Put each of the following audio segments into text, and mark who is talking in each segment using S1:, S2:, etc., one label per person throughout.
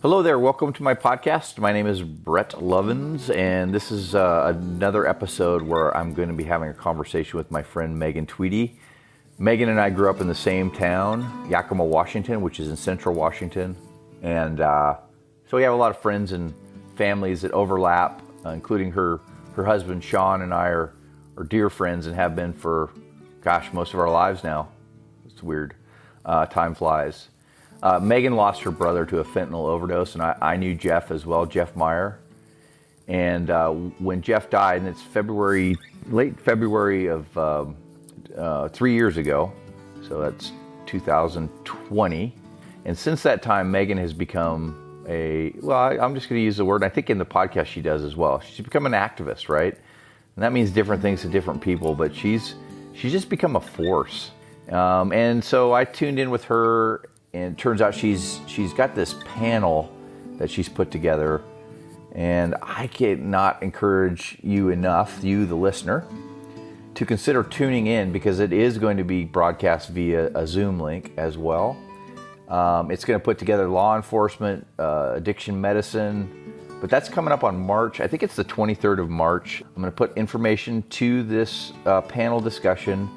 S1: Hello there. Welcome to my podcast. My name is Brett Lovins, and this is another episode where I'm going to be having a conversation with my friend Megan Tweedy. Megan and I grew up in the same town, Yakima, Washington, which is in central Washington. And so we have a lot of friends and families that overlap, including her husband, Sean, and I are dear friends and have been for, most of our lives now. It's weird. Time flies. Megan lost her brother to a fentanyl overdose, and I knew Jeff as well, Jeff Meyer. And when Jeff died, and it's late February of 3 years ago, so that's 2020. And since that time, Megan has become I'm just going to use the word, and I think in the podcast she does as well. She's become an activist, right? And that means different things to different people, but she's just become a force. And so I tuned in with her, and it turns out she's got this panel that she's put together, and I cannot encourage you enough, you the listener, to consider tuning in, because it is going to be broadcast via a Zoom link as well. It's going to put together law enforcement, addiction medicine, but that's coming up on March. I think it's the 23rd of March. I'm going to put information to this panel discussion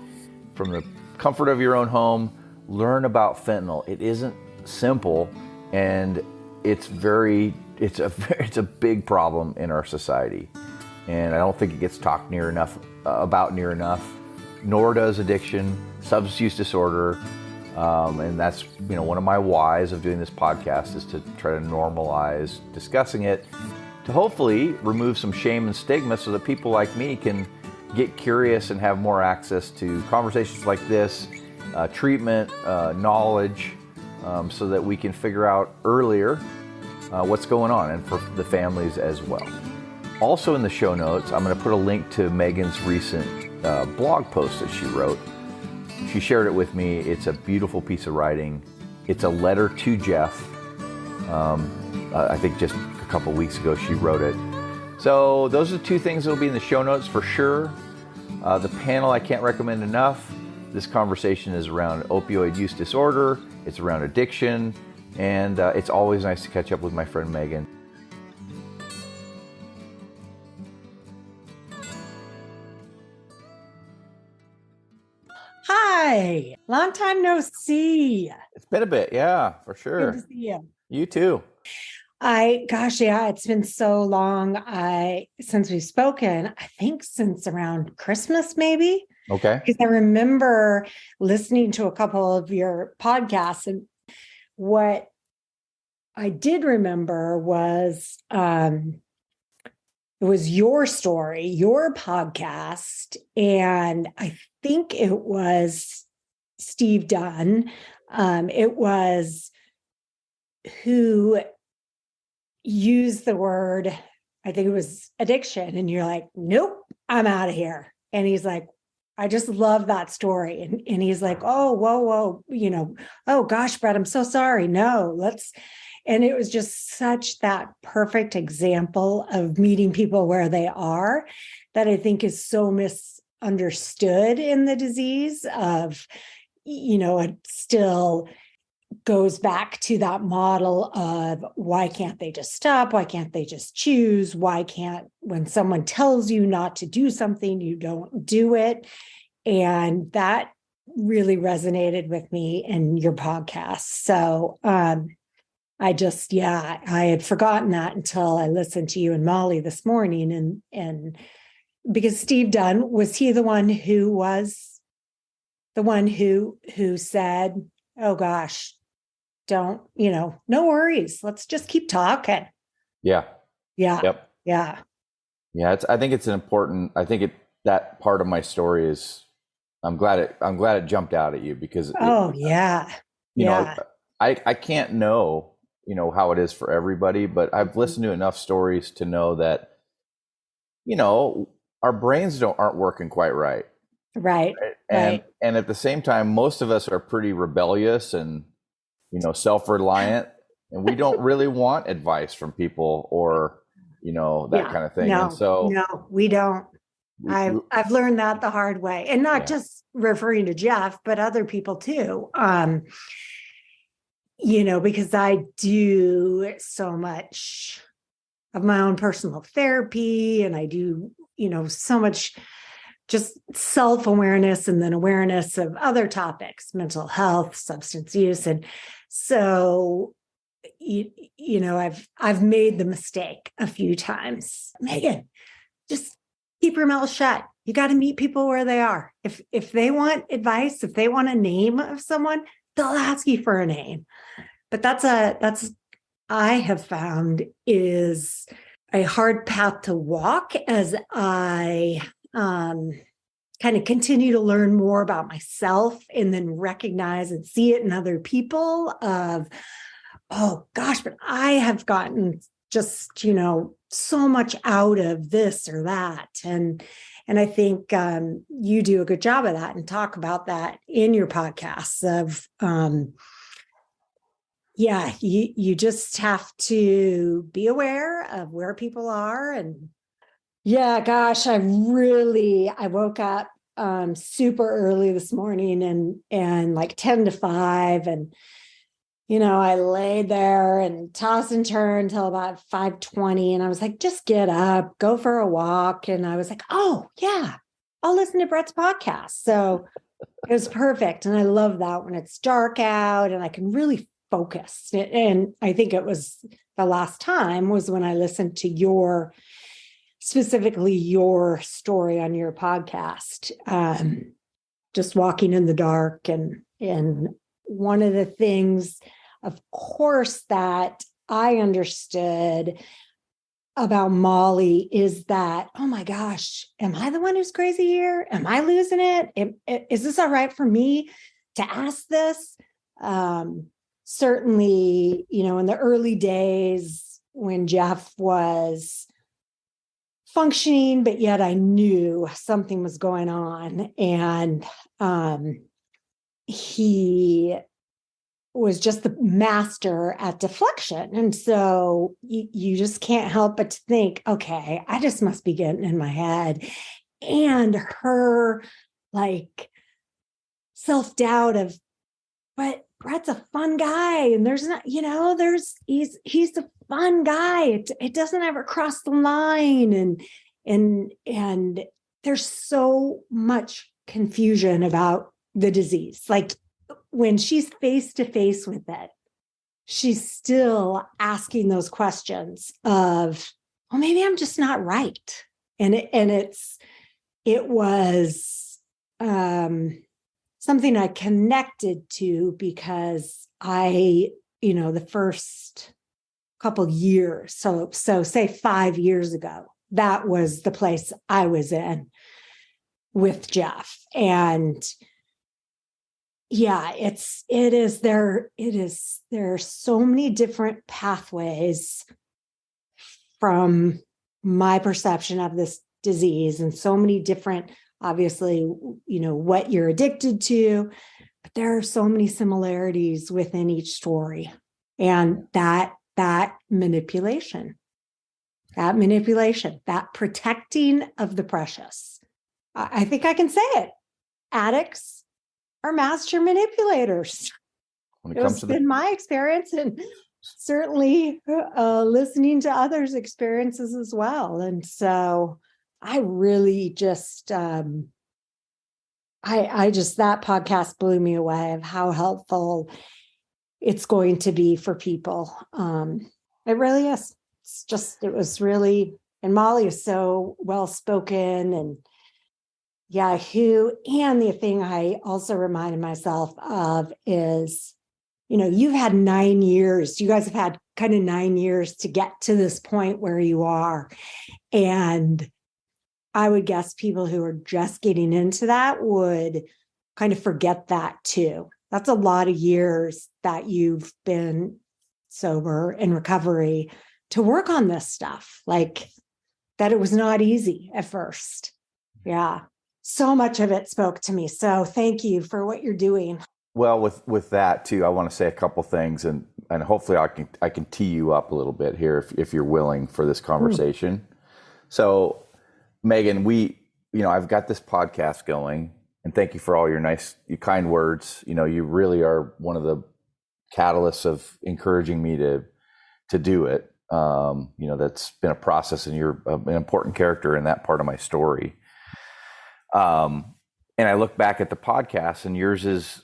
S1: from the comfort of your own home. Learn about fentanyl. It isn't simple, and it's a big problem in our society, and I don't think it gets talked near enough, nor does addiction, substance use disorder, and that's one of my whys of doing this podcast is to try to normalize discussing it, to hopefully remove some shame and stigma so that people like me can get curious and have more access to conversations like this. Treatment, knowledge, so that we can figure out earlier what's going on, and for the families as well. Also in the show notes, I'm going to put a link to Megan's recent blog post that she wrote. She shared it with me. It's a beautiful piece of writing. It's a letter to Jeff. I think just a couple weeks ago she wrote it. So those are the two things that will be in the show notes for sure. The panel I can't recommend enough. This conversation is around opioid use disorder, it's around addiction, and it's always nice to catch up with my friend Megan.
S2: Hi, long time no see.
S1: It's been a bit, yeah, for sure.
S2: Good to see you.
S1: You too.
S2: It's been so long since we've spoken. I think since around Christmas, maybe.
S1: Okay.
S2: Because I remember listening to a couple of your podcasts, and what I did remember was it was your story, your podcast, and I think it was Steve Dunn. It was who used the word, I think it was addiction, and you're like, nope, I'm out of here. And he's like, I just love that story. And he's like, oh, whoa, oh gosh, Brett, I'm so sorry. No, and it was just such that perfect example of meeting people where they are that I think is so misunderstood in the disease of, it still goes back to that model of why can't they just stop? Why can't they just choose? Why can't, when someone tells you not to do something, you don't do it? And that really resonated with me in your podcast. So I had forgotten that until I listened to you and Molly this morning. And because Steve Dunn, was he the one who said, oh gosh, don't, no worries. Let's just keep talking.
S1: Yeah.
S2: Yeah.
S1: Yep.
S2: Yeah.
S1: Yeah. I think that part of my story is, I'm glad it jumped out at you because,
S2: I
S1: can't know, how it is for everybody, but I've listened to enough stories to know that, our brains aren't working quite right.
S2: Right.
S1: And at the same time, most of us are pretty rebellious and, self-reliant, and we don't really want advice from people or, that kind of thing.
S2: No,
S1: and so
S2: no, we don't. I've learned that the hard way, and not just referring to Jeff, but other people too. because I do so much of my own personal therapy, and I do, so much just self-awareness and then awareness of other topics, mental health, substance use. And so, I've made the mistake a few times. Megan, just keep your mouth shut. You got to meet people where they are. If they want advice, if they want a name of someone, they'll ask you for a name. But that's I have found is a hard path to walk as I kind of continue to learn more about myself and then recognize and see it in other people of, oh gosh, but I have gotten just, so much out of this or that. And I think you do a good job of that and talk about that in your podcasts of, you just have to be aware of where people are. And yeah, gosh, I woke up super early this morning and like 10 to 5. And, I laid there and tossed and turned until about 5:20. And I was like, just get up, go for a walk. And I was like, oh yeah, I'll listen to Brett's podcast. So it was perfect. And I love that when it's dark out and I can really focus. And I think it was the last time was when I listened to specifically your story on your podcast, just walking in the dark. And one of the things, of course, that I understood about Molly is that, oh my gosh, am I the one who's crazy here? Am I losing it? Is this all right for me to ask this? Certainly, in the early days when Jeff was functioning, but yet I knew something was going on. And he was just the master at deflection. And so you just can't help but to think, okay, I just must be getting in my head. And her like self-doubt of, but Brett's a fun guy. And there's not, he's a fun guy. It doesn't ever cross the line. And there's so much confusion about the disease. Like when she's face to face with it, she's still asking those questions of, well, maybe I'm just not right. And it was something I connected to because the first couple years, so say 5 years ago, that was the place I was in with Jeff. And yeah, there are so many different pathways from my perception of this disease, and so many different, obviously, what you're addicted to, but there are so many similarities within each story. And that manipulation, that protecting of the precious. I think I can say it. Addicts are master manipulators. It's been my experience, and certainly listening to others' experiences as well. And so I really just, I just, that podcast blew me away of how helpful it's going to be for people. It really is. It was really, and Molly is so well-spoken, and and the thing I also reminded myself of is, you've had 9 years, you guys have had kind of 9 years to get to this point where you are. And I would guess people who are just getting into that would kind of forget that too. That's a lot of years that you've been sober in recovery to work on this stuff, like that it was not easy at first. Yeah. So much of it spoke to me. So thank you for what you're doing.
S1: Well, with that too, I want to say a couple things, and hopefully I can tee you up a little bit here if you're willing for this conversation. So, Megan, I've got this podcast going, and thank you for all your kind words. You really are one of the catalysts of encouraging me to do it. That's been a process, and you're an important character in that part of my story. And I look back at the podcast, and yours is,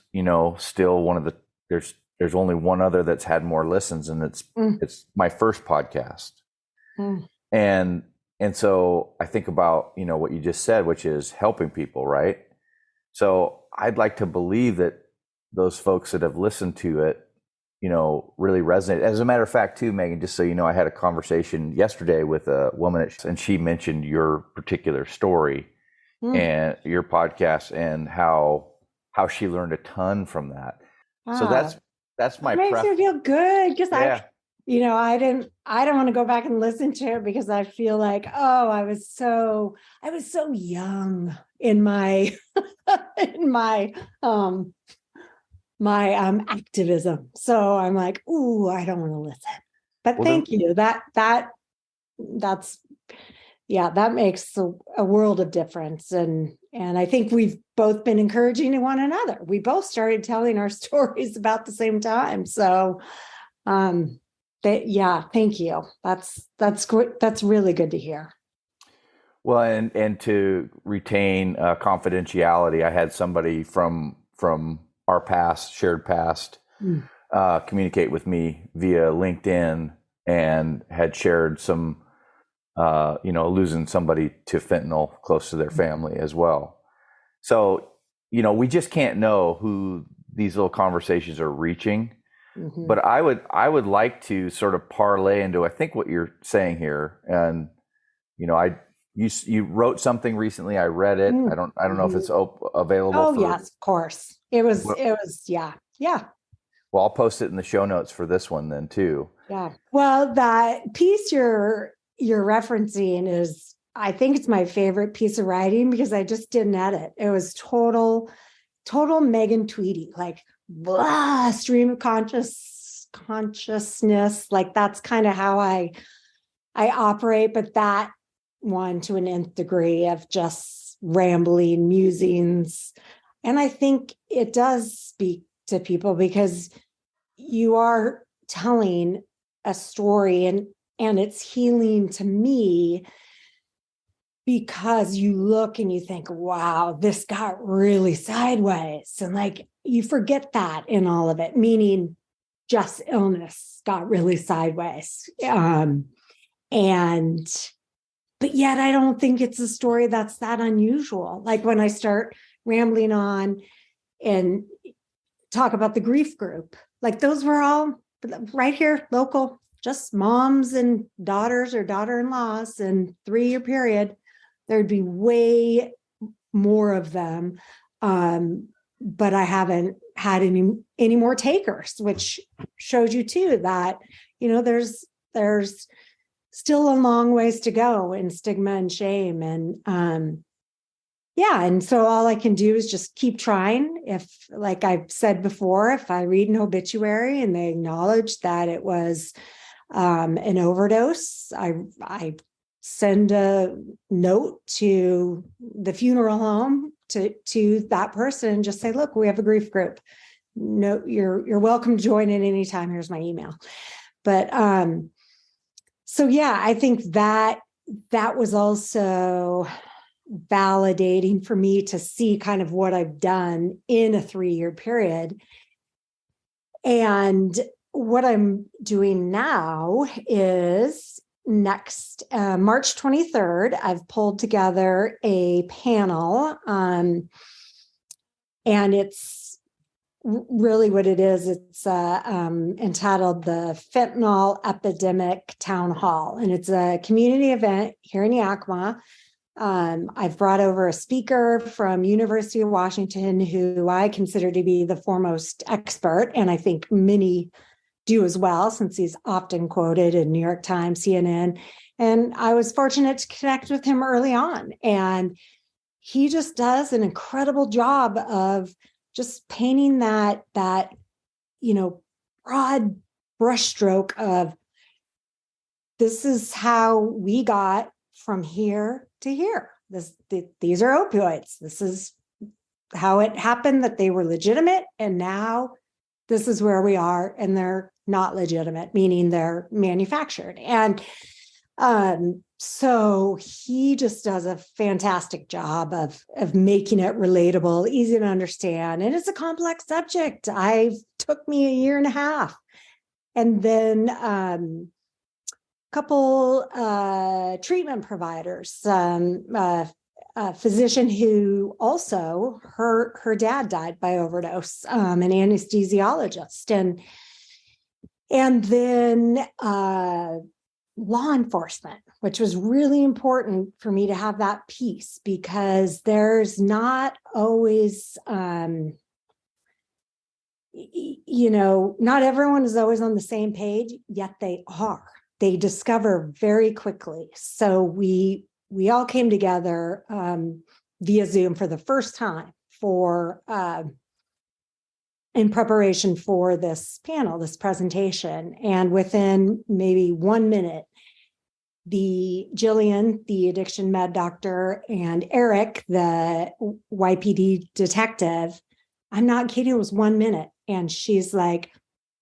S1: still one of the, there's only one other that's had more listens, and it's my first podcast. And so I think about, what you just said, which is helping people, right? So I'd like to believe that those folks that have listened to it, really resonate. As a matter of fact, too, Megan, just so you know, I had a conversation yesterday with a woman, and she mentioned your particular story and your podcast, and how she learned a ton from that. So that's my
S2: makes me feel good, because
S1: yeah.
S2: I don't want to go back and listen to it, because I feel like, I was so young in my my activism. So I'm like, ooh, I don't want to listen. But thank you. That makes a world of difference. And I think we've both been encouraging to one another. We both started telling our stories about the same time. So thank you. That's good. That's really good to hear.
S1: Well, and to retain confidentiality, I had somebody from our shared past communicate with me via LinkedIn, and had shared some, losing somebody to fentanyl close to their family as well. So, we just can't know who these little conversations are reaching. But I would like to sort of parlay into, I think, what you're saying here. And, you wrote something recently. I read it. I don't know if it's available.
S2: Oh, yes, of course. It was, yeah.
S1: Well, I'll post it in the show notes for this one then too.
S2: Yeah. Well, that piece you're referencing is, I think it's my favorite piece of writing, because I just didn't edit. It was total Megan Tweedy, like blah, stream of consciousness. Like that's kind of how I operate, but that one to an nth degree of just rambling musings. And I think it does speak to people, because you are telling a story, and it's healing to me, because you look and you think, wow, this got really sideways. And like, you forget that in all of it, meaning just illness got really sideways. But yet I don't think it's a story that's that unusual. Like when I start rambling on and talk about the grief group, like those were all right here, local, just moms and daughters or daughter-in-laws, and 3-year period. There'd be way more of them. But I haven't had any more takers, which shows you too that, there's still a long ways to go in stigma and shame. And and so all I can do is just keep trying. If, like I've said before, if I read an obituary and they acknowledge that it was an overdose, I send a note to the funeral home to that person and just say, look, we have a grief group. No, you're welcome to join at any time. Here's my email. But so I think that was also validating for me to see kind of what I've done in a 3-year period. And what I'm doing now is next March 23rd, I've pulled together a panel, and it's really what it is. It's entitled the Fentanyl Epidemic Town Hall, and it's a community event here in Yakima. I've brought over a speaker from University of Washington, who I consider to be the foremost expert, and I think many do as well, since he's often quoted in New York Times, CNN. And I was fortunate to connect with him early on. And he just does an incredible job of just painting that broad brushstroke of, this is how we got from here to here. These are opioids. This is how it happened, that they were legitimate, and now this is where we are, and they're not legitimate, meaning they're manufactured. And so he just does a fantastic job of making it relatable, easy to understand. And it's a complex subject. Took me a year and a half. And then couple treatment providers, a physician who also, her dad died by overdose, an anesthesiologist, and then law enforcement, which was really important for me to have that piece, because there's not always, not everyone is always on the same page, yet they are. They discover very quickly. So we all came together via Zoom for the first time in preparation for this panel, this presentation. And within maybe 1 minute, Jillian, the addiction med doctor, and Eric, the YPD detective, I'm not kidding, it was 1 minute. And she's like,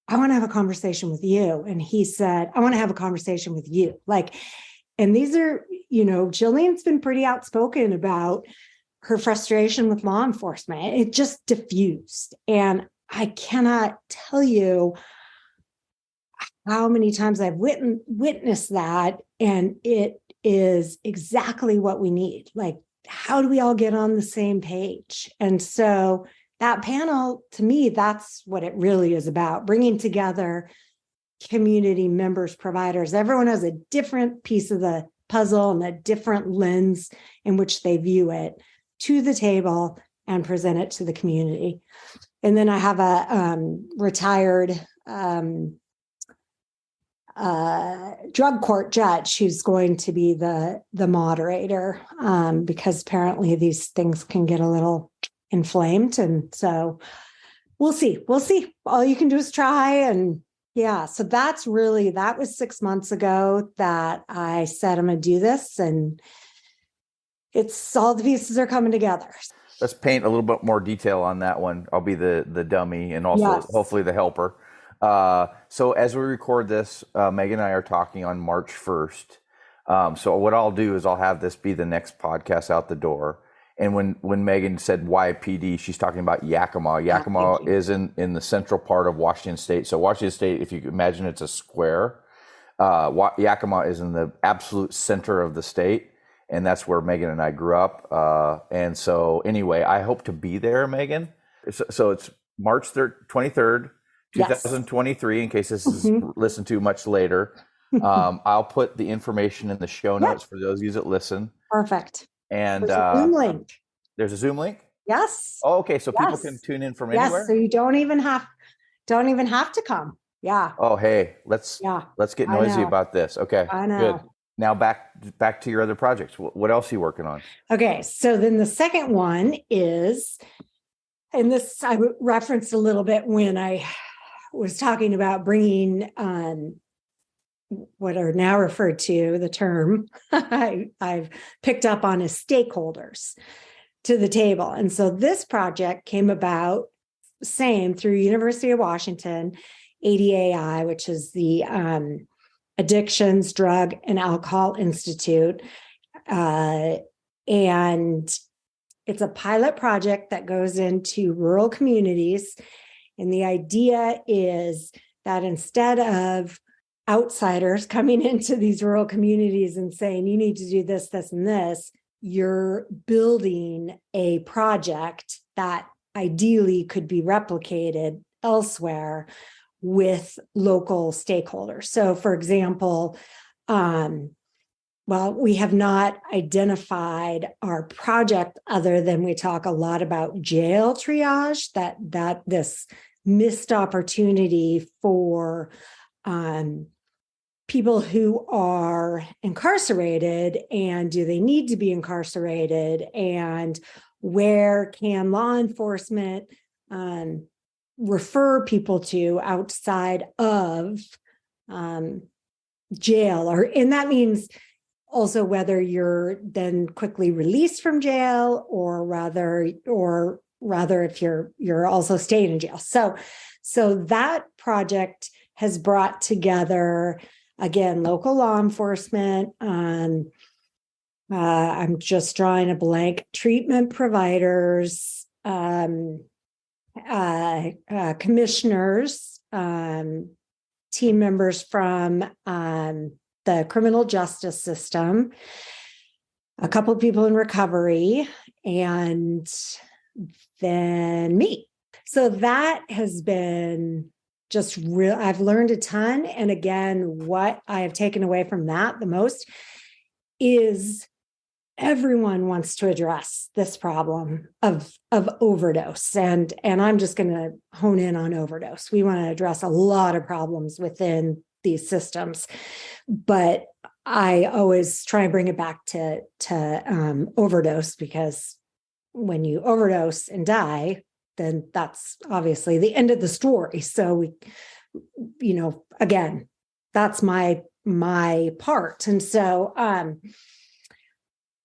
S2: I want to have a conversation with you. And he said, I want to have a conversation with you. And these are, Jillian's been pretty outspoken about her frustration with law enforcement. It just diffused. And I cannot tell you how many times I've witnessed that. And it is exactly what we need. How do we all get on the same page? And so that panel, to me, that's what it really is about, bringing together community members, providers. Everyone has a different piece of the puzzle and a different lens in which they view it, to the table and present it to the community. And then I have a retired drug court judge who's going to be the moderator, because apparently these things can get a little inflamed. And so we'll see. All you can do is try. And yeah, so that was 6 months ago that I said, I'm going to do this. And it's all the pieces are coming together.
S1: Let's paint a little bit more detail on that one. I'll be the dummy and also hopefully the helper. So as we record this, Megan and I are talking on March 1st. So what I'll do is I'll have this be the next podcast out the door. And when Megan said YPD, she's talking about Yakima. Yakima is in the central part of Washington State. So Washington State, if you imagine it's a square, Yakima is in the absolute center of the state. And that's where Megan and I grew up. And so anyway, I hope to be there, Megan. So it's March 23rd, 2023, in case this is listened to much later. I'll put the information in the show notes for those of you that listen.
S2: Perfect.
S1: And
S2: there's a Zoom link.
S1: There's a Zoom link?
S2: Yes.
S1: Oh, okay. So people can tune in from anywhere?
S2: Yes. So you don't even have to come. Yeah.
S1: Oh, hey, let's get noisy about this. Okay.
S2: I know.
S1: Good. Now back to your other projects. What else are you working on?
S2: Okay. So then the second one is, and this I referenced a little bit when I was talking about bringing what are now referred to, the term I've picked up on, as stakeholders to the table. And so this project came about through University of Washington, ADAI, which is the Addictions, Drug, and Alcohol Institute. And it's a pilot project that goes into rural communities. And the idea is that instead of outsiders coming into these rural communities and saying, you need to do this, this, and this, you're building a project that ideally could be replicated elsewhere with local stakeholders. So, for example, we have not identified our project other than we talk a lot about jail triage, that this missed opportunity for people who are incarcerated, and do they need to be incarcerated, and where can law enforcement refer people to outside of jail, and that means also whether you're then quickly released from jail or rather if you're also staying in jail. So So that project has brought together, again, local law enforcement. I'm just drawing a blank. Treatment providers, commissioners, team members from the criminal justice system, a couple of people in recovery, and then me. So that has been just real. I've learned a ton. And again, what I have taken away from that the most is everyone wants to address this problem of overdose. And I'm just going to hone in on overdose. We want to address a lot of problems within these systems, but I always try and bring it back to overdose, because when you overdose and die, then that's obviously the end of the story. So again, that's my part. And so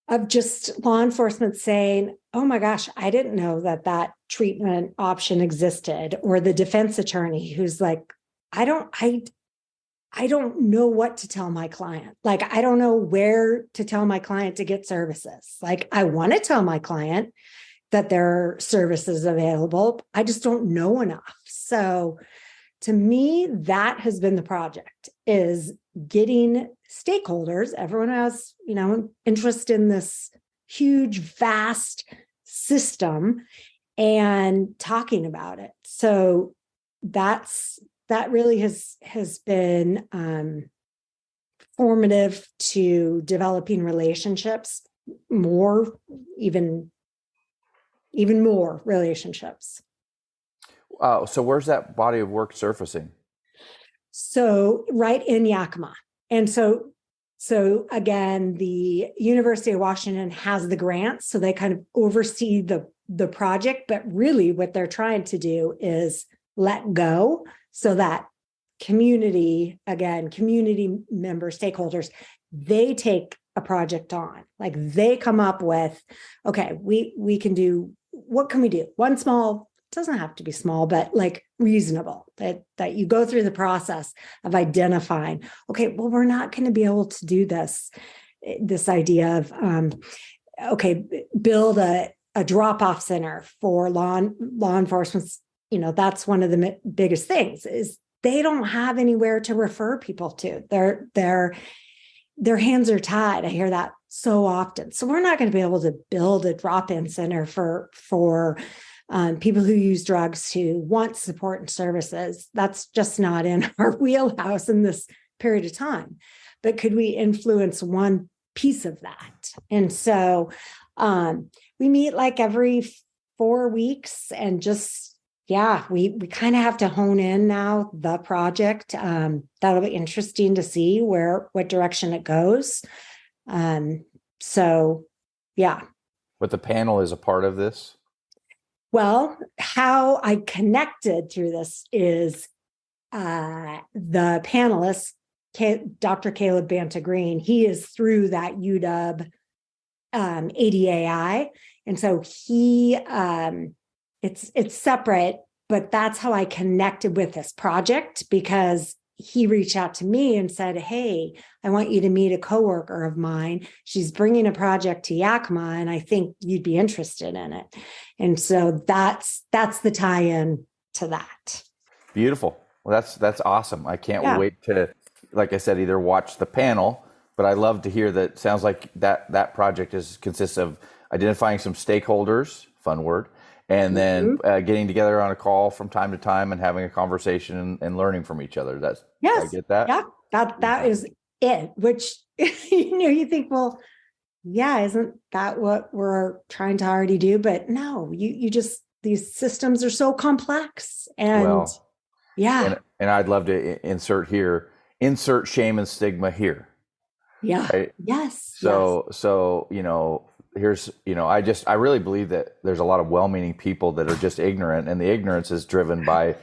S2: of just law enforcement saying, oh my gosh, I didn't know that treatment option existed, or the defense attorney who's like, I don't know what to tell my client. Like, I don't know where to tell my client to get services. Like, I want to tell my client that there are services available. I just don't know enough. So to me, that has been the project, is getting stakeholders, everyone has, interest in this huge, vast system, and talking about it. So that really has been formative to developing relationships, even more relationships.
S1: So where's that body of work surfacing?
S2: So right in Yakima. And so again, the University of Washington has the grants, so they kind of oversee the project, but really what they're trying to do is let go so that community member stakeholders, they take a project on. Like, they come up with, okay, we can do, what can we do? One small, doesn't have to be small, but like reasonable, that you go through the process of identifying, okay, well, we're not going to be able to do this idea of, build a drop-off center for law enforcement. That's one of the biggest things, is they don't have anywhere to refer people to. Their hands are tied. I hear that so often. So we're not going to be able to build a drop-in center for people who use drugs, who want support and services. That's just not in our wheelhouse in this period of time. But could we influence one piece of that? And so we meet like every 4 weeks, and just, we kind of have to hone in now the project. That'll be interesting to see what direction it goes. But
S1: the panel is a part of this?
S2: Well, how I connected through this is the panelist, Dr. Caleb Banta-Green. He is through that UW ADAI. And so it's separate, but that's how I connected with this project, because he reached out to me and said, hey, I want you to meet a coworker of mine. She's bringing a project to Yakima, and I think you'd be interested in it. And so that's the tie-in to that.
S1: Beautiful. Well, that's awesome. I can't wait to, like I said, either watch the panel, but I love to hear that. Sounds like that project consists of identifying some stakeholders, fun word, and then getting together on a call from time to time and having a conversation and learning from each other.
S2: Yes.
S1: I get that.
S2: Yeah, that is it. Which you think, well, isn't that what we're trying to already do? But no, you just, these systems are so complex, and
S1: and I'd love to insert shame and stigma here.
S2: Yeah.
S1: Right?
S2: Yes.
S1: So here's, I really believe that there's a lot of well-meaning people that are just ignorant, and the ignorance is driven by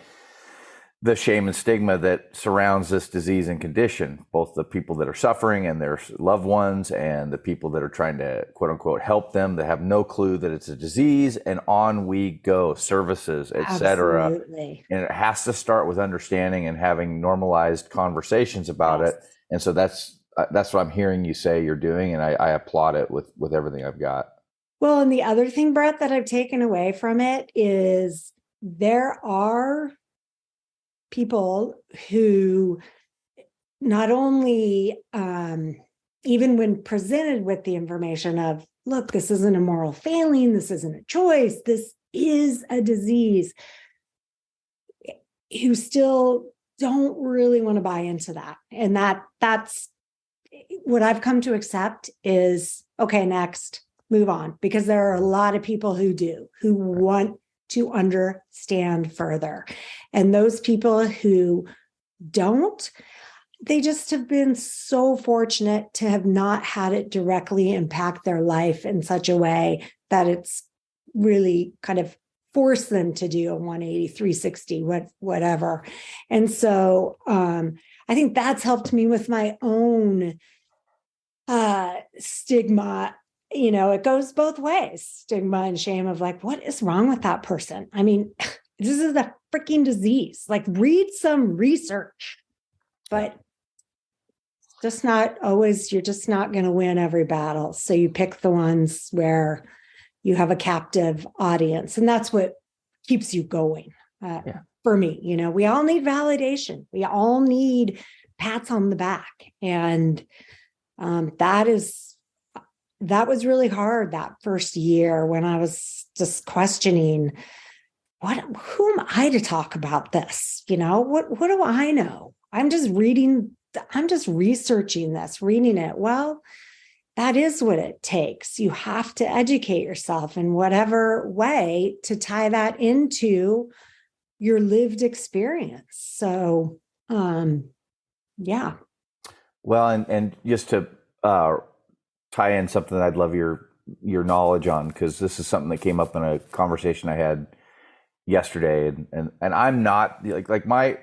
S1: the shame and stigma that surrounds this disease and condition, both the people that are suffering and their loved ones, and the people that are trying to quote unquote help them that have no clue that it's a disease, and on we go, services, etc.
S2: Absolutely.
S1: And it has to start with understanding and having normalized conversations about
S2: Yes.
S1: it. And so that's what I'm hearing you say you're doing, and I applaud it with everything I've got.
S2: Well, and the other thing, Brett, that I've taken away from it is there are people who not only, even when presented with the information of, look, this isn't a moral failing, this isn't a choice, this is a disease, who still don't really want to buy into that. And that's what I've come to accept is, okay, next, move on, because there are a lot of people who do, who want to understand further. And those people who don't, they just have been so fortunate to have not had it directly impact their life in such a way that it's really kind of forced them to do a 180, 360, whatever. And so I think that's helped me with my own stigma. You know, it goes both ways, stigma and shame of like, what is wrong with that person? I mean, this is a freaking disease. Like, read some research, but just not always, you're just not going to win every battle. So you pick the ones where you have a captive audience, and that's what keeps you going. For me, you know, we all need validation. We all need pats on the back. And that was really hard that first year when I was just questioning, who am I to talk about this? You know, what do I know? I'm just researching this, reading it. Well, that is what it takes. You have to educate yourself in whatever way to tie that into your lived experience. So, yeah.
S1: Well, and just to tie in something that I'd love your knowledge on, because this is something that came up in a conversation I had yesterday, and I'm not like my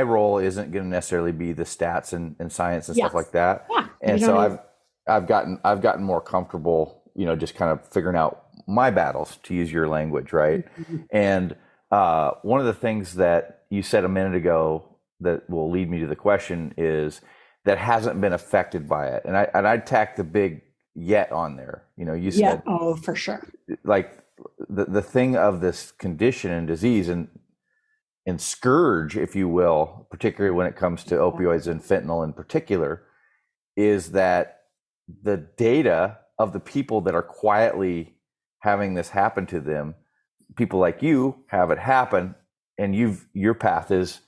S1: role isn't going to necessarily be the stats and science and stuff like that.
S2: Yeah.
S1: And so I've gotten more comfortable, you know, just kind of figuring out my battles, to use your language, right? Mm-hmm. And one of the things that you said a minute ago that will lead me to the question is that hasn't been affected by it, and I'd tack the big yet on there. You know, you said,
S2: oh, for sure,
S1: like the thing of this condition and disease and scourge, if you will, particularly when it comes to opioids and fentanyl in particular, is that the data of the people that are quietly having this happen to them, people like you have it happen, and your path is,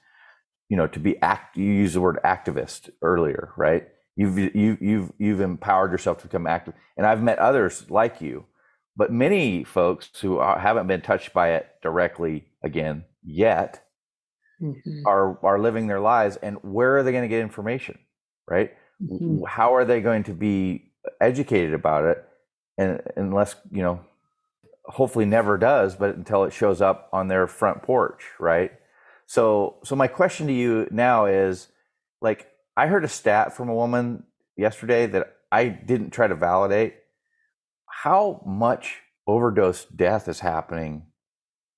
S1: you know, to be you use the word activist earlier, right? You've empowered yourself to become active. And I've met others like you, but many folks who haven't been touched by it directly again yet are living their lives. And where are they going to get information, right? Mm-hmm. How are they going to be educated about it? And unless, you know, hopefully never does, but until it shows up on their front porch, right? So my question to you now is, like, I heard a stat from a woman yesterday that I didn't try to validate. How much overdose death is happening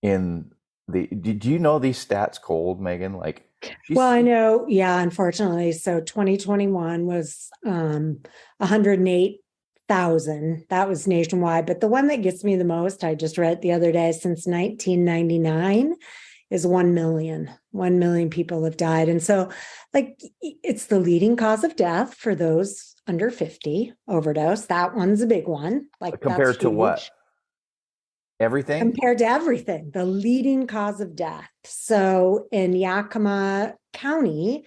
S1: in did you know these stats cold, Megan? Like,
S2: well, I know, yeah, unfortunately. So 2021 was 108,000. That was nationwide. But the one that gets me the most, I just read the other day, since 1999 is 1 million. 1 million people have died. And so, like, it's the leading cause of death for those under 50, overdose. That one's a big one. Like,
S1: compared to what? Everything?
S2: Compared to everything, the leading cause of death. So in Yakima County,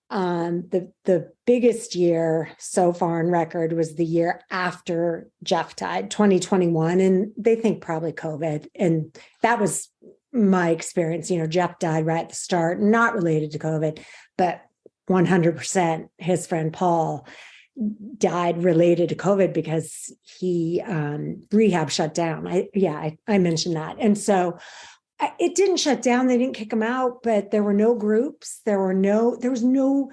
S2: the biggest year so far on record was the year after Jeff died, 2021. And they think probably COVID. And that was my experience. You know, Jeff died right at the start, not related to COVID, but 100% his friend Paul died related to COVID because he rehab shut down. I mentioned that. And so it didn't shut down. They didn't kick him out, but there were no groups. There was no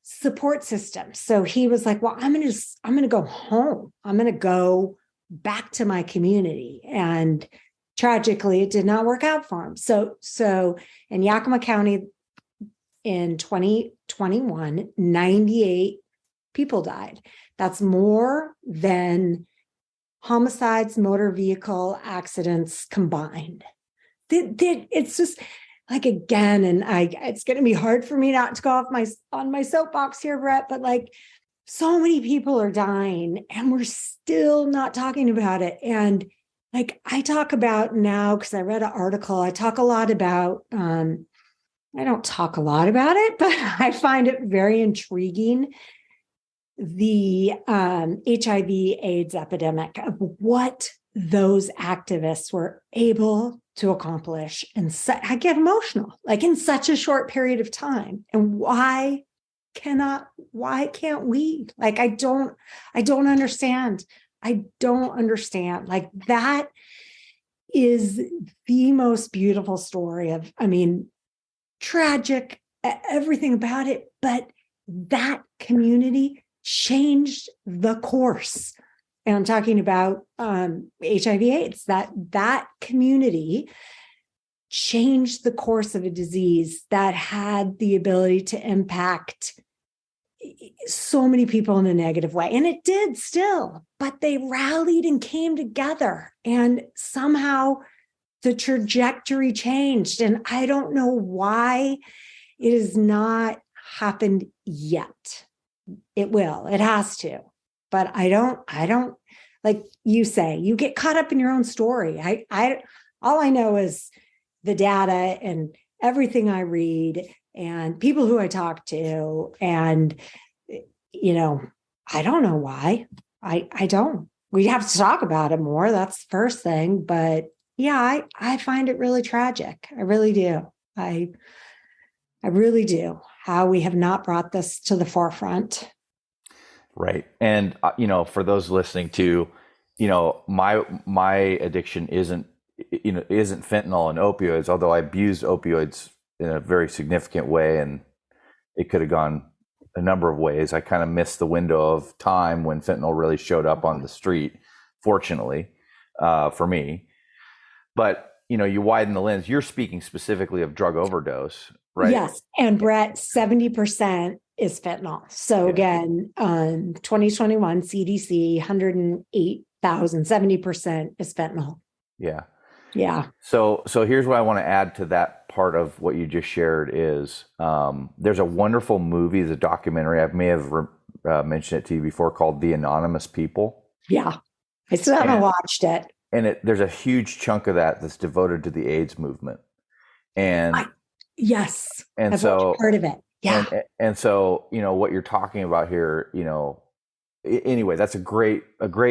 S2: support system. So he was like, well, I'm going to go home. I'm going to go back to my community. And tragically, it did not work out for him. So in Yakima County in 2021, 98 people died. That's more than homicides, motor vehicle accidents combined. It's just like, again, and it's going to be hard for me not to go on my soapbox here, Brett, but like, so many people are dying and we're still not talking about it. And like, I talk about now, because I read an article, I talk a lot about, I don't talk a lot about it, but I find it very intriguing, the HIV AIDS epidemic, of what those activists were able to accomplish. And I get emotional, like in such a short period of time. And why can't we? Like, I don't understand. I don't understand. Like, that is the most beautiful story of, I mean, tragic, everything about it, but that community changed the course. And I'm talking about HIV/AIDS, that community changed the course of a disease that had the ability to impact so many people in a negative way. And it did still, but they rallied and came together, and somehow the trajectory changed. And I don't know why it has not happened yet. It will, it has to, but I don't, like you say, you get caught up in your own story. All I know is the data and everything I read and people who I talk to. And, I don't know why. I don't. We have to talk about it more. That's the first thing. But yeah, I find it really tragic. I really do. I really do. How we have not brought this to the forefront.
S1: Right. And, for those listening to, my addiction isn't fentanyl and opioids, although I abused opioids in a very significant way, and it could have gone a number of ways. I kind of missed the window of time when fentanyl really showed up on the street, fortunately, for me. But, you widen the lens. You're speaking specifically of drug overdose, right?
S2: Yes. And Brett, 70% is fentanyl. So again, 2021 CDC, 108,000, 70% is fentanyl.
S1: Yeah.
S2: Yeah.
S1: So here's what I want to add to that part of what you just shared is there's a wonderful movie, the documentary, I may have mentioned it to you before, called The Anonymous People.
S2: Yeah. I still haven't watched it.
S1: And there's a huge chunk of that that's devoted to the AIDS movement. And
S2: yes.
S1: And
S2: I've
S1: so
S2: watched part of it. Yeah.
S1: And so, what you're talking about here, anyway, that's a great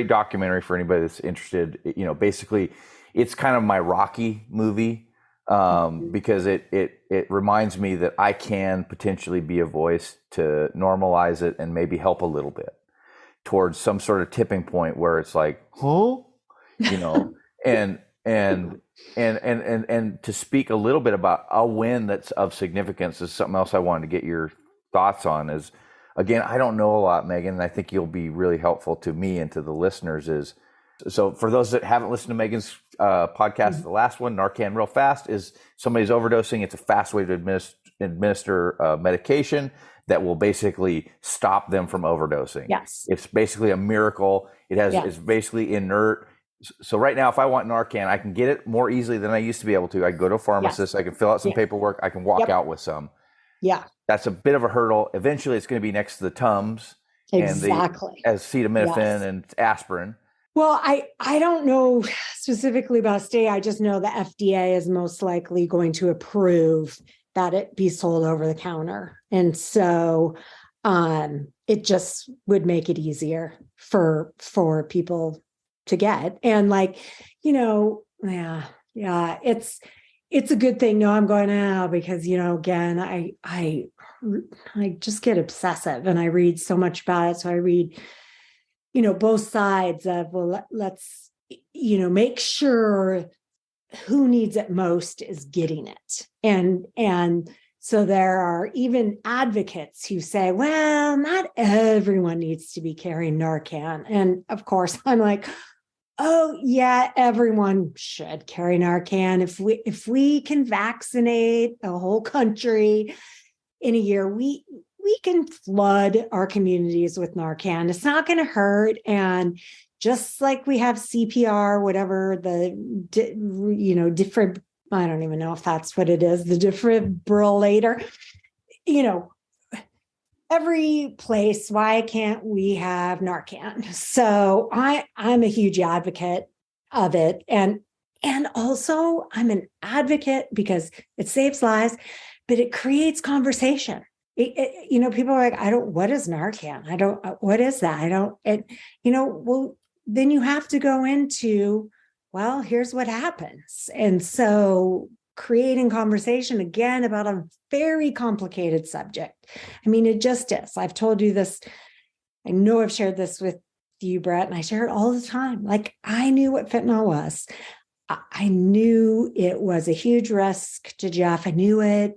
S1: documentary for anybody that's interested. Basically it's kind of my Rocky movie, because it reminds me that I can potentially be a voice to normalize it and maybe help a little bit towards some sort of tipping point where it's like, and to speak a little bit about a win that's of significance is something else I wanted to get your thoughts on. Is, again, I don't know a lot, Megan, and I think you'll be really helpful to me and to the listeners. So for those that haven't listened to Megan's podcast, the last one, Narcan Real Fast, is somebody's overdosing. It's a fast way to administer medication that will basically stop them from overdosing.
S2: Yes.
S1: It's basically a miracle. It's basically inert. So right now, if I want Narcan, I can get it more easily than I used to be able to. I can go to a pharmacist. I can fill out some paperwork. I can walk out with some.
S2: Yeah.
S1: That's a bit of a hurdle. Eventually, it's going to be next to the Tums and the acetaminophen and aspirin.
S2: Well, I don't know specifically about state. I just know the FDA is most likely going to approve that it be sold over the counter. And so it just would make it easier for people to get. And it's a good thing. No, I'm going now because, again, I just get obsessive and I read so much about it. So I read, both sides of, well, let's, make sure who needs it most is getting it. And so there are even advocates who say, well, not everyone needs to be carrying Narcan. And of course, I'm like, oh yeah, everyone should carry Narcan. If we can vaccinate a whole country in a year, we can flood our communities with Narcan. It's not going to hurt. And just like we have CPR, whatever different, I don't even know if that's what it is, the defibrillator, every place, why can't we have Narcan? So I'm a huge advocate of it. And also I'm an advocate because it saves lives, but it creates conversation. People are like, what is Narcan? What is that? Well, then you have to go into, well, here's what happens. And so creating conversation again about a very complicated subject. I mean, it just is. I've told you this. I know I've shared this with you, Brett, and I share it all the time. Like, I knew what fentanyl was. I knew it was a huge risk to Jeff. I knew it.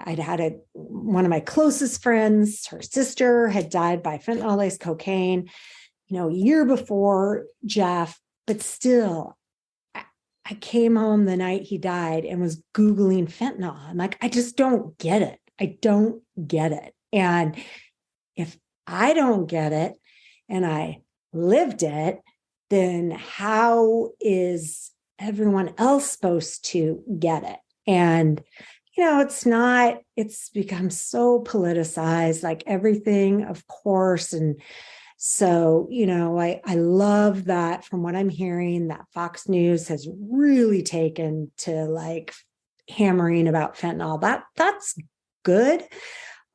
S2: I'd had one of my closest friends, her sister had died by fentanyl-laced cocaine, a year before Jeff, but still, I came home the night he died and was Googling fentanyl. I'm like, I just don't get it. I don't get it. And if I don't get it and I lived it, then how is everyone else supposed to get it? And it's become so politicized, like everything, of course. And so, I love that from what I'm hearing, that Fox News has really taken to like hammering about fentanyl. That's good.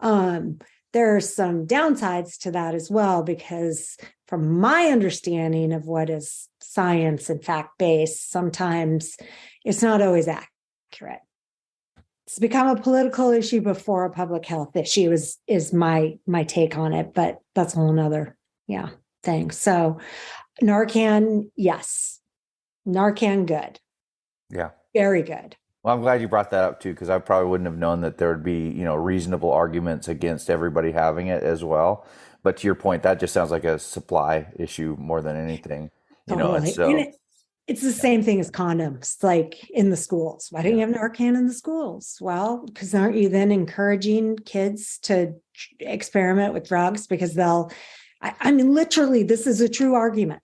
S2: There are some downsides to that as well, because from my understanding of what is science and fact-based, sometimes it's not always accurate. It's become a political issue before a public health issue is my take on it, but that's a whole nother thing. So Narcan, yes. Narcan, good.
S1: Yeah.
S2: Very good.
S1: Well, I'm glad you brought that up too, because I probably wouldn't have known that there would be, reasonable arguments against everybody having it as well. But to your point, that just sounds like a supply issue more than anything.
S2: Totally.
S1: And so
S2: it's the same thing as condoms, like in the schools. Why don't you have Narcan in the schools? Well, because aren't you then encouraging kids to experiment with drugs? Because literally, this is a true argument.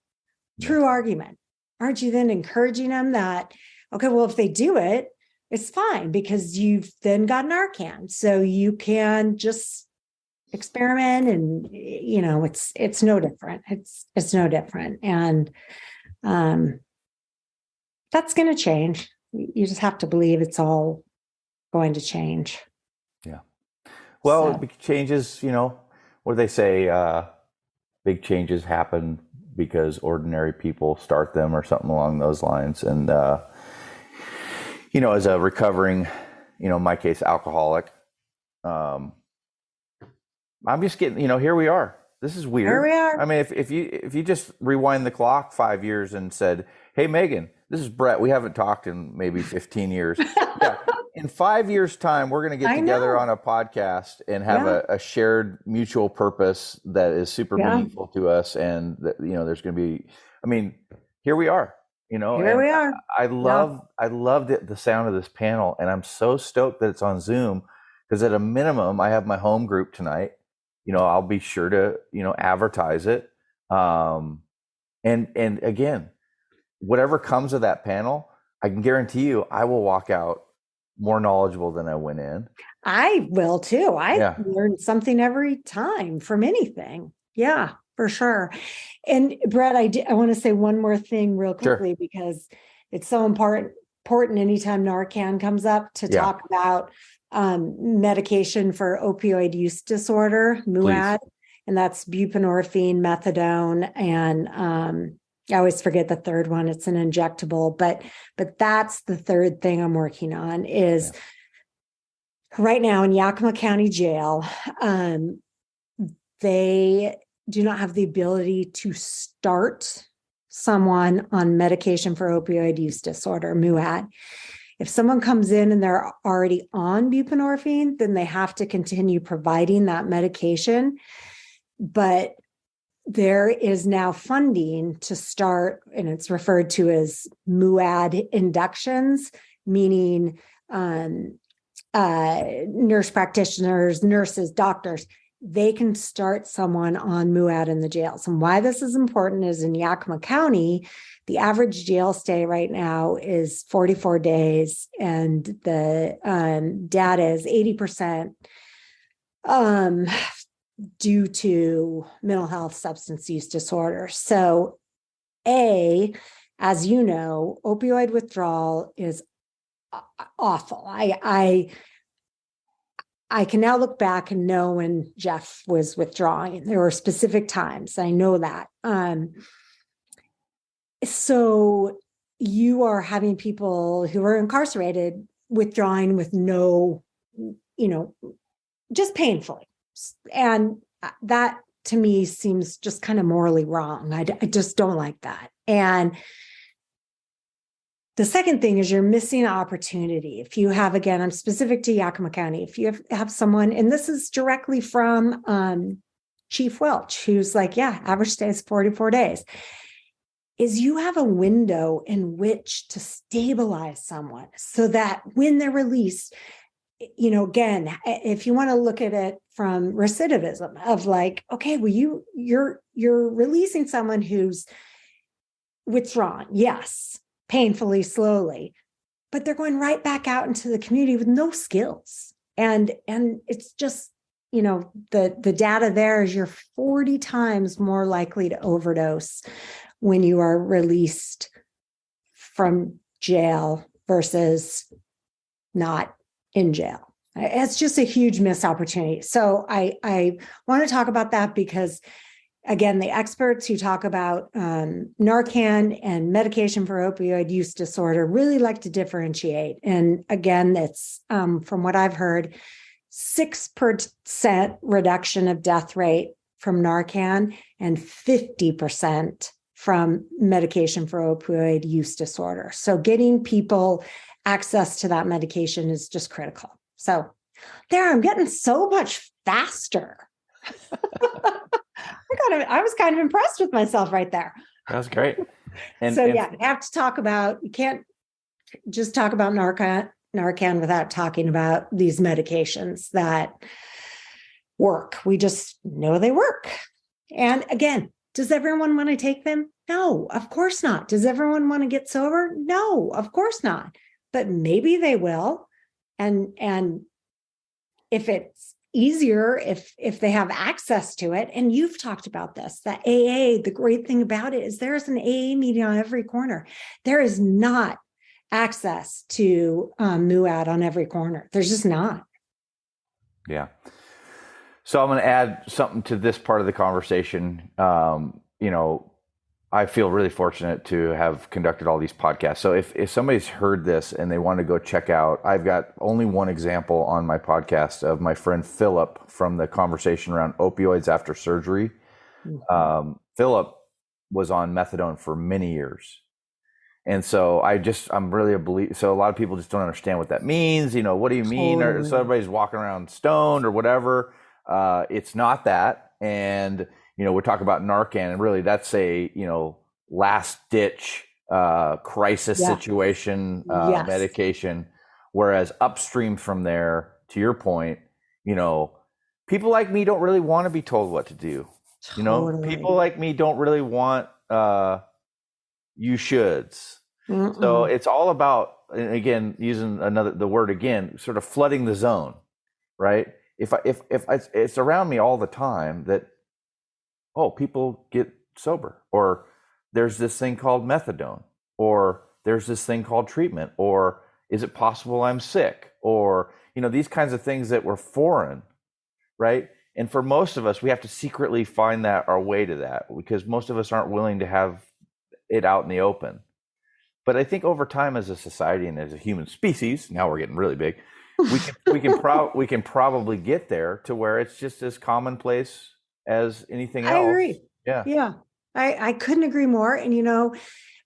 S2: True argument. Aren't you then encouraging them that, okay, well, if they do it, it's fine because you've then got Narcan. So you can just experiment and, it's no different. It's no different. And, that's going to change. You just have to believe it's all going to change.
S1: Yeah. Well, big changes, what do they say? Big changes happen because ordinary people start them or something along those lines. And, as a recovering, in my case, alcoholic, I'm just getting, here we are. This is weird.
S2: Here we are.
S1: I mean, if you just rewind the clock 5 years and said, hey, Megan, this is Brett. We haven't talked in maybe 15 years. Yeah. In 5 years' time, we're going to get together on a podcast and have a shared mutual purpose that is super meaningful to us. And, there's going to be, here we are,
S2: Here we are.
S1: I love the sound of this panel. And I'm so stoked that it's on Zoom because at a minimum, I have my home group tonight. I'll be sure to, advertise it. And again, whatever comes of that panel, I can guarantee you I will walk out more knowledgeable than I went in.
S2: I will too. I learn something every time from anything. Yeah, for sure. And Brett, I want to say one more thing real quickly because it's so important anytime Narcan comes up to talk about medication for opioid use disorder, MUAD, and that's buprenorphine, methadone, and I always forget the third one. It's an injectable, but that's the third thing I'm working on is right now in Yakima County Jail, they do not have the ability to start someone on medication for opioid use disorder, MUAD. If someone comes in and they're already on buprenorphine, then they have to continue providing that medication. But there is now funding to start, and it's referred to as MUAD inductions, meaning nurse practitioners, nurses, doctors, they can start someone on MUAD in the jails. And why this is important is in Yakima County, the average jail stay right now is 44 days, and the data is 80% due to mental health substance use disorder. So, as you know, opioid withdrawal is awful. I can now look back and know when Jeff was withdrawing. There were specific times. I know that. So you are having people who are incarcerated withdrawing with no, just painfully. And that to me seems just kind of morally wrong. I just don't like that. And the second thing is you're missing an opportunity. If you have, again, I'm specific to Yakima County, if you have someone, and this is directly from Chief Welch, who's like, yeah, average stay is 44 days, is you have a window in which to stabilize someone so that when they're released, again, if you want to look at it from recidivism of like, okay, well, you're releasing someone who's withdrawn, yes, painfully, slowly, but they're going right back out into the community with no skills. And it's just, the data there is you're 40 times more likely to overdose when you are released from jail versus not in jail. It's just a huge missed opportunity. So I want to talk about that because, again, the experts who talk about Narcan and medication for opioid use disorder really like to differentiate. And again, it's from what I've heard, 6% reduction of death rate from Narcan and 50% from medication for opioid use disorder. So getting people access to that medication is just critical. So there, I'm getting so much faster. I was kind of impressed with myself right there.
S1: That's great.
S2: You have to talk about, you can't just talk about Narcan without talking about these medications that work. We just know they work. And again, does everyone want to take them? No, of course not. Does everyone want to get sober? No, of course not. But maybe they will. And if it's easier, if they have access to it, and you've talked about this, that AA, the great thing about it is there's an AA meeting on every corner. There is not access to MUAD on every corner. There's just not.
S1: Yeah. So I'm going to add something to this part of the conversation. I feel really fortunate to have conducted all these podcasts. So if somebody's heard this and they want to go check out, I've got only one example on my podcast of my friend Philip from the conversation around opioids after surgery. Mm-hmm. Philip was on methadone for many years. And so I'm really a believer. So a lot of people just don't understand what that means. What do you mean? Totally. Or so everybody's walking around stoned or whatever. It's not that. And we're talking about Narcan, and really that's a, last ditch crisis situation medication. Whereas upstream from there, to your point, people like me don't really want to be told what to do.
S2: Totally.
S1: People like me don't really want you shoulds. Mm-mm. So it's all about, and again, using the word again, sort of flooding the zone, right? If it's around me all the time that, people get sober, or there's this thing called methadone, or there's this thing called treatment, or is it possible I'm sick, or, these kinds of things that were foreign, right? And for most of us, we have to secretly find our way to that, because most of us aren't willing to have it out in the open. But I think over time, as a society and as a human species, now we're getting really big, we can probably get there to where it's just as commonplace as anything else.
S2: I agree.
S1: Yeah.
S2: Yeah. I couldn't agree more. And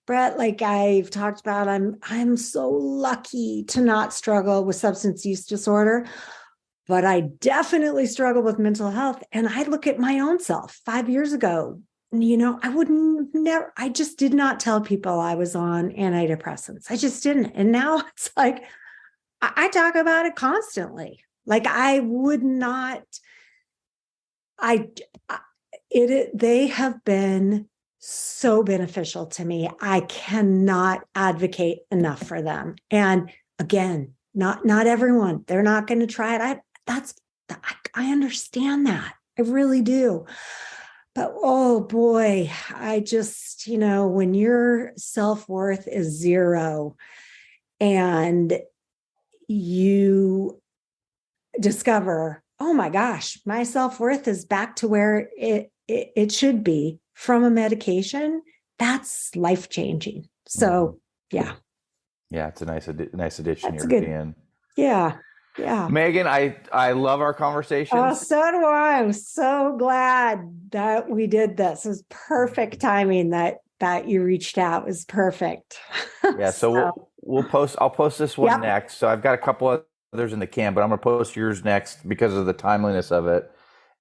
S2: Brett, like I've talked about, I'm so lucky to not struggle with substance use disorder, but I definitely struggle with mental health. And I look at my own self 5 years ago. I just did not tell people I was on antidepressants. I just didn't. And now it's like, I talk about it constantly. Like I would not, they have been so beneficial to me. I cannot advocate enough for them. And again, not everyone, they're not going to try it. I understand that. I really do. But oh boy, I just, when your self-worth is zero and you discover, oh my gosh, my self-worth is back to where it should be from a medication, that's life-changing. So yeah.
S1: Yeah, it's a nice addition
S2: That's
S1: here
S2: good.
S1: at the end.
S2: Yeah.
S1: Megan, I love our conversations.
S2: Oh, so do I. I'm so glad that we did this. It was perfect timing that you reached out. It was perfect.
S1: Yeah, so I'll post this one next. So I've got a couple others in the can, but I'm going to post yours next because of the timeliness of it.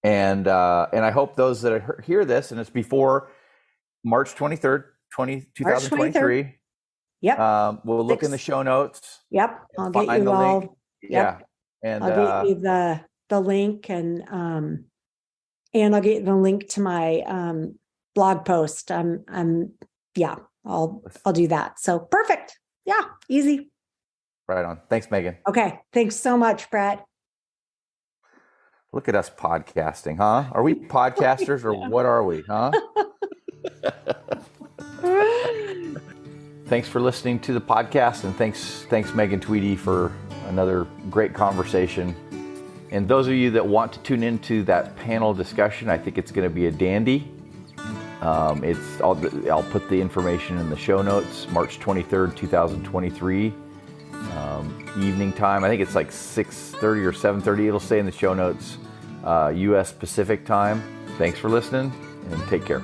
S1: And I hope those that hear this, and it's before March 23rd, 2023.
S2: Yep.
S1: We'll look in the show notes.
S2: Yep. I'll get you all.
S1: Link.
S2: Yep.
S1: Yeah. And
S2: I'll get you the link and I'll get you the link to my blog post. I'll do that. So perfect. Yeah. Easy.
S1: Right on. Thanks, Megan.
S2: Okay. Thanks so much, Brett.
S1: Look at us podcasting, huh? Are we podcasters or what are we, huh? Thanks for listening to the podcast, and thanks Megan Tweedy for another great conversation. And those of you that want to tune into that panel discussion, I think it's going to be a dandy. I'll put the information in the show notes. March 23rd, 2023, evening time. I think it's like 6:30 or 7:30. It'll say in the show notes, U.S. Pacific time. Thanks for listening, and take care.